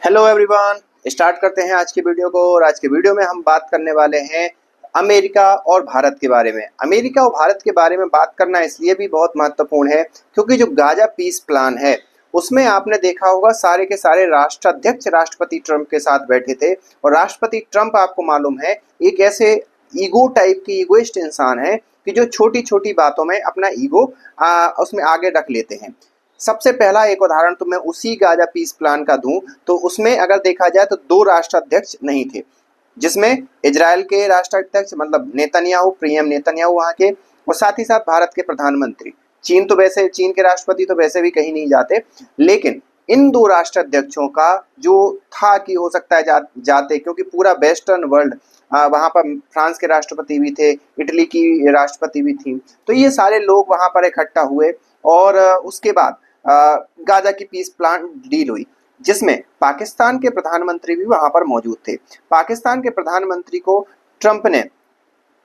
Hello everyone, start करते हैं आज की वीडियो को। और आज के वीडियो में हम बात करने वाले हैं अमेरिका और भारत के बारे में। अमेरिका और भारत के बारे में बात करना इसलिए भी बहुत महत्वपूर्ण है क्योंकि जो गाजा पीस प्लान है उसमें आपने देखा होगा सारे के सारे राष्ट्राध्यक्ष राष्ट्रपति ट्रंप के साथ बैठे थे। और राष्ट्रपति ट्रंप आपको मालूम है एक ऐसे ईगो टाइप की ईगोइस्ट इंसान है कि जो छोटी छोटी बातों में अपना ईगो उसमें आगे रख लेते हैं। सबसे पहला एक उदाहरण तो मैं उसी गाजा पीस प्लान का दूं तो उसमें अगर देखा जाए तो दो राष्ट्राध्यक्ष नहीं थे, जिसमें इजराइल के राष्ट्राध्यक्ष मतलब नेतन्याहू, प्रियम नेतन्याहू वहां के, और साथ ही साथ भारत के प्रधानमंत्री। चीन के राष्ट्रपति तो वैसे भी कहीं नहीं जाते, लेकिन इन दो राष्ट्राध्यक्षों का जो था कि हो सकता है जाते क्योंकि पूरा वेस्टर्न वर्ल्ड वहां पर फ्रांस के राष्ट्रपति भी थे, इटली की राष्ट्रपति भी थी, तो ये सारे लोग वहां पर इकट्ठा हुए और उसके बाद गाजा की पीस प्लान डील हुई, जिसमें पाकिस्तान के प्रधानमंत्री भी वहां पर मौजूद थे। पाकिस्तान के प्रधानमंत्री को ट्रंप ने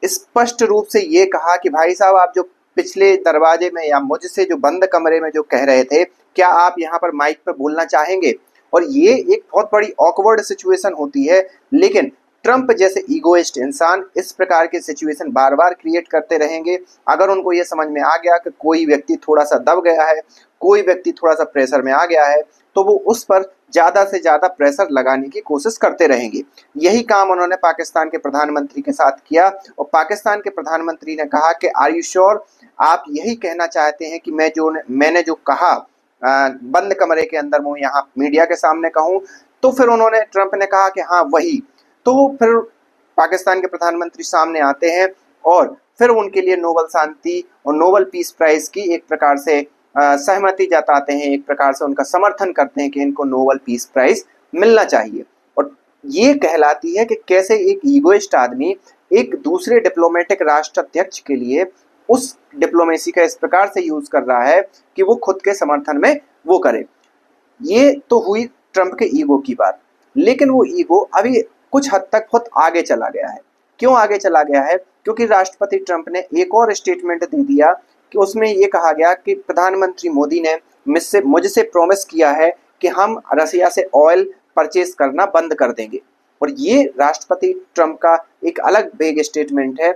स्पष्ट रूप से ये कहा कि भाई साहब, आप जो पिछले दरवाजे में या मुझसे जो बंद कमरे में जो कह रहे थे, क्या आप यहाँ पर माइक पर बोलना चाहेंगे? और ये एक बहुत बड़ी ऑकवर्ड सिचुएशन होती है, लेकिन ट्रंप जैसे ईगोइस्ट इंसान इस प्रकार की सिचुएशन बार बार क्रिएट करते रहेंगे। अगर उनको ये समझ में आ गया कि कोई व्यक्ति थोड़ा सा दब गया है, कोई व्यक्ति थोड़ा सा प्रेशर में आ गया है, तो वो उस पर ज़्यादा से ज़्यादा प्रेशर लगाने की कोशिश करते रहेंगे। यही काम उन्होंने पाकिस्तान के प्रधानमंत्री के साथ किया और पाकिस्तान के प्रधानमंत्री ने कहा कि आर यू श्योर, आप यही कहना चाहते हैं कि मैंने जो कहा बंद कमरे के अंदर मैं यहाँ मीडिया के सामने कहूँ? तो फिर उन्होंने ट्रंप ने कहा कि हाँ वही। तो फिर पाकिस्तान के प्रधानमंत्री सामने आते हैं और फिर उनके लिए नोबेल शांति और नोबेल पीस प्राइज की एक प्रकार से सहमति जताते हैं, एक प्रकार से उनका समर्थन करते हैं कि इनको नोबेल पीस प्राइज मिलना चाहिए। और ये कहलाती है कि कैसे एक ईगोइस्ट आदमी एक दूसरे डिप्लोमेटिक राष्ट्राध्यक्ष के लिए उस डिप्लोमेसी का इस प्रकार से यूज कर रहा है कि वो खुद के समर्थन में वो करे। ये तो हुई ट्रंप के ईगो की बात, लेकिन वो ईगो अभी कुछ हद तक बहुत आगे चला गया है। क्यों आगे चला गया है? क्योंकि राष्ट्रपति ट्रंप ने एक और स्टेटमेंट दे दिया कि उसमें ये कहा गया कि प्रधानमंत्री मोदी ने मुझसे प्रॉमिस किया है कि हम रसिया से ऑयल परचेज करना बंद कर देंगे। और ये राष्ट्रपति ट्रंप का एक अलग बेग स्टेटमेंट है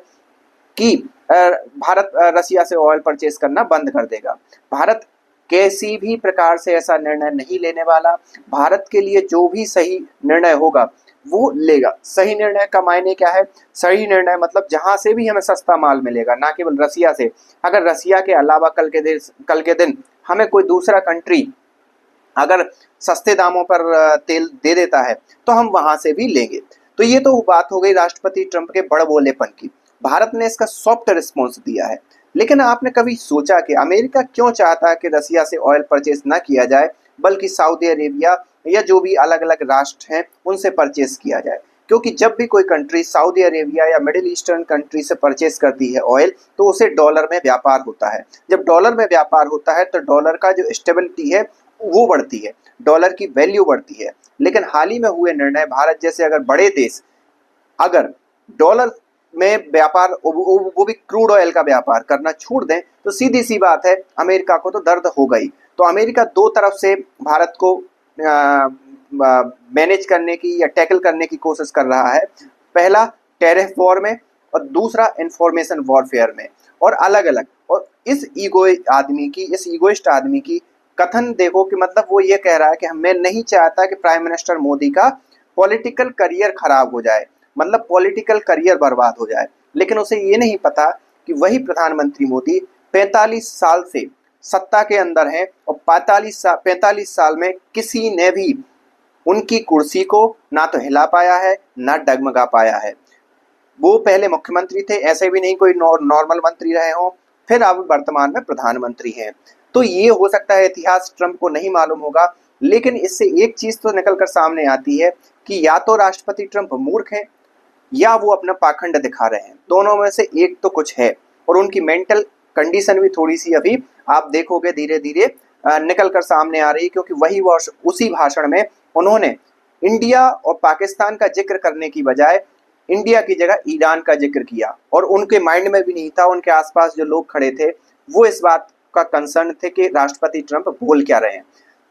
कि भारत रसिया से ऑयल परचेज करना बंद कर देगा। भारत किसी भी प्रकार से ऐसा निर्णय नहीं लेने वाला। भारत के लिए जो भी सही निर्णय होगा वो लेगा। सही निर्णय का मायने क्या है? सही निर्णय मतलब जहां से भी हमें सस्ता माल मिलेगा, ना केवल रसिया से। अगर रसिया के अलावा कल के दिन हमें कोई दूसरा कंट्री अगर सस्ते दामों पर तेल दे देता है तो हम वहां से भी लेंगे। तो ये तो बात हो गई राष्ट्रपति ट्रंप के बड़बोलेपन की। भारत ने इसका सॉफ्ट रिस्पॉन्स दिया है, लेकिन आपने कभी सोचा कि अमेरिका क्यों चाहता है कि रसिया से ऑयल परचेज ना किया जाए, बल्कि सऊदी अरेबिया या जो भी अलग अलग राष्ट्र हैं उनसे परचेज किया जाए? क्योंकि जब भी कोई कंट्री सऊदी अरेबिया या मिडिल ईस्टर्न कंट्री से परचेज करती है ऑयल, तो उसे डॉलर में व्यापार होता है। जब डॉलर में व्यापार होता है तो डॉलर का जो स्टेबिलिटी है वो बढ़ती है, डॉलर की वैल्यू बढ़ती है। लेकिन हाल ही में हुए निर्णय, भारत जैसे अगर बड़े देश अगर डॉलर में व्यापार, वो भी क्रूड ऑयल का व्यापार करना छोड़ दें, तो सीधी सी बात है अमेरिका को तो दर्द होगा ही। तो अमेरिका दो तरफ से भारत को मैनेज करने की या टैकल करने की कोशिश कर रहा है। पहला टैरिफ वॉर में और दूसरा इंफॉर्मेशन वॉरफेयर में, और अलग अलग। और इस ईगोइस्ट आदमी की कथन देखो कि मतलब वो ये कह रहा है कि मैं नहीं चाहता कि प्राइम मिनिस्टर मोदी का पॉलिटिकल करियर खराब हो जाए, मतलब पॉलिटिकल करियर बर्बाद हो जाए। लेकिन उसे ये नहीं पता कि वही प्रधानमंत्री मोदी 45 साल से सत्ता के अंदर हैं और 45 साल में किसी ने भी उनकी कुर्सी को ना तो हिला पाया है ना डगमगा पाया है। वो पहले मुख्यमंत्री थे, ऐसे भी नहीं कोई नॉर्मल मंत्री रहे हों, फिर अब वर्तमान में प्रधानमंत्री हैं। तो ये हो सकता है इतिहास ट्रंप को नहीं मालूम होगा, लेकिन इससे एक चीज तो निकल कर सामने आती है कि या तो राष्ट्रपति ट्रंप मूर्ख हैं या वो अपना पाखंड दिखा रहे हैं। दोनों में से एक तो कुछ है। और उनकी मेंटल कंडीशन भी थोड़ी सी अभी आप देखोगे धीरे धीरे निकल कर सामने आ रही है, क्योंकि वही वर्ष उसी भाषण में उन्होंने इंडिया और पाकिस्तान का जिक्र करने की बजाय इंडिया की जगह ईरान का जिक्र किया। और उनके माइंड में भी नहीं था, उनके आसपास जो लोग खड़े थे वो इस बात का कंसर्न थे कि राष्ट्रपति ट्रंप बोल क्या रहे हैं।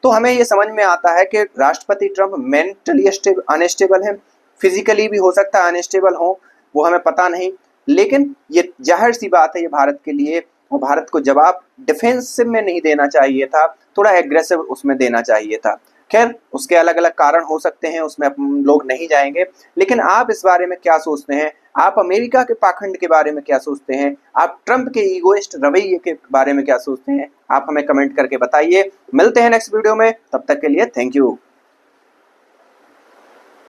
तो हमें ये समझ में आता है कि राष्ट्रपति ट्रंप मेंटली अनस्टेबल है, फिजिकली भी हो सकता है अनस्टेबल हो, वो हमें पता नहीं, लेकिन ये जाहिर सी बात है ये भारत के लिए, और भारत को जवाब डिफेंसिव में नहीं देना चाहिए था, थोड़ा एग्रेसिव उसमें देना चाहिए था। खैर उसके अलग अलग कारण हो सकते हैं, उसमें हम लोग नहीं जाएंगे। लेकिन आप इस बारे में क्या सोचते हैं? आप अमेरिका के पाखंड के बारे में क्या सोचते हैं? आप ट्रंप के ईगोइस्ट रवैये के बारे में क्या सोचते हैं? आप हमें कमेंट करके बताइए। मिलते हैं नेक्स्ट वीडियो में, तब तक के लिए थैंक यू।